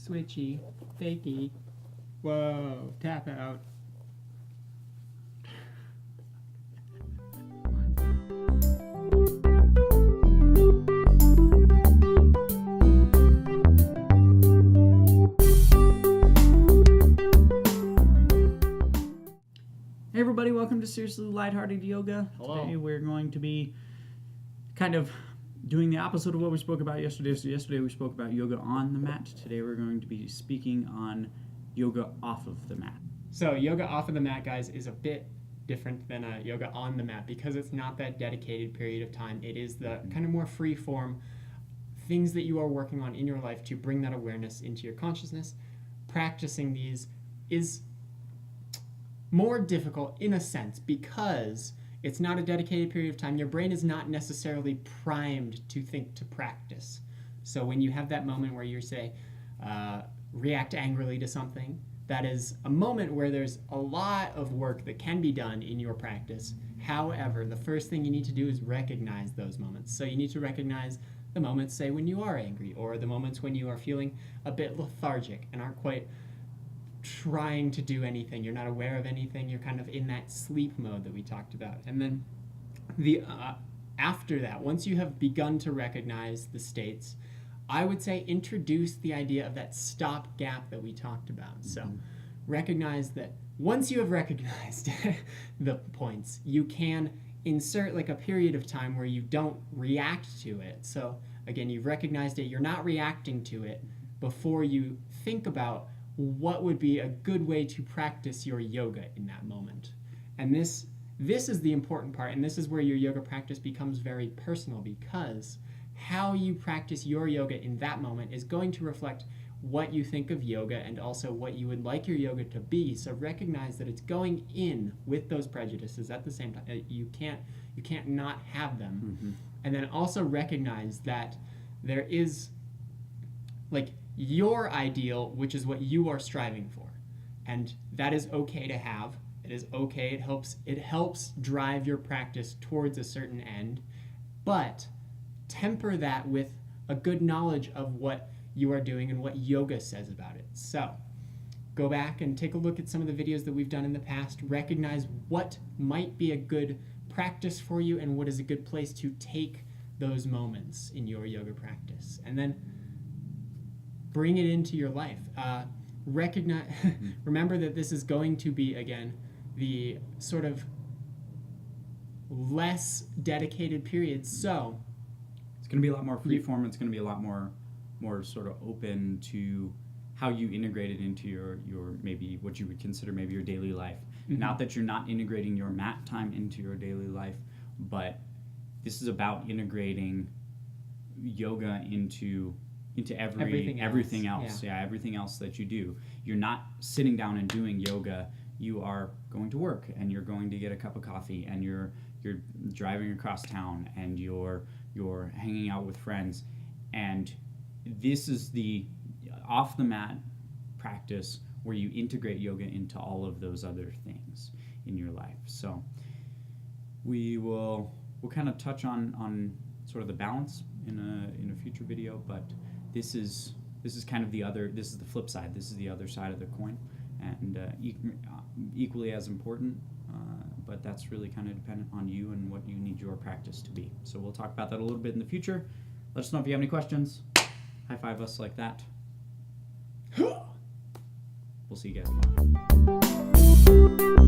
Switchy. Fakey. Whoa. Tap out. Hey everybody, welcome to Seriously Lighthearted Yoga. Hello. Today we're going to be kind of doing the opposite of what we spoke about yesterday. So yesterday we spoke about yoga on the mat. Today we're going to be speaking on yoga off of the mat. So yoga off of the mat, guys, is a bit different than yoga on the mat because it's not that dedicated period of time. It is the kind of more free form things that you are working on in your life to bring that awareness into your consciousness. Practicing these is more difficult in a sense because it's not a dedicated period of time. Your brain is not necessarily primed to think to practice. So when you have that moment where you say, react angrily to something, that is a moment where there's a lot of work that can be done in your practice. However, the first thing you need to do is recognize those moments. So you need to recognize the moments, say, when you are angry, or the moments when you are feeling a bit lethargic and aren't quite trying to do anything. You're not aware of anything. You're kind of in that sleep mode that we talked about. And then after that, once you have begun to recognize the states, I would say introduce the idea of that stop gap that we talked about. So recognize that once you have recognized the points, you can insert like a period of time where you don't react to it. So again, you've recognized it. You're not reacting to it before you think about what would be a good way to practice your yoga in that moment. And this is the important part, and this is where your yoga practice becomes very personal, because how you practice your yoga in that moment is going to reflect what you think of yoga and also what you would like your yoga to be. So recognize that it's going in with those prejudices at the same time. You can't not have them. Mm-hmm. And then also recognize that there is like your ideal, which is what you are striving for. And that is okay to have. It is okay. It helps drive your practice towards a certain end. But temper that with a good knowledge of what you are doing and what yoga says about it. So go back and take a look at some of the videos that we've done in the past. Recognize what might be a good practice for you and what is a good place to take those moments in your yoga practice. And then bring it into your life. Remember that this is going to be, again, the sort of less dedicated period. So it's going to be a lot more freeform. It's going to be a lot more sort of open to how you integrate it into your maybe what you would consider maybe your daily life. Mm-hmm. Not that you're not integrating your mat time into your daily life, but this is about integrating yoga into everything else. Yeah, everything else that you do. You're not sitting down and doing yoga. You are going to work, and you're going to get a cup of coffee, and you're driving across town, and you're hanging out with friends. And this is the off the mat practice where you integrate yoga into all of those other things in your life. So we'll kind of touch on sort of the balance in a future video, but this is kind of this is the flip side. This is the other side of the coin, and equally as important, but that's really kind of dependent on you and what you need your practice to be. So we'll talk about that a little bit in the future. Let us know if you have any questions. High five us like that. We'll see you guys tomorrow.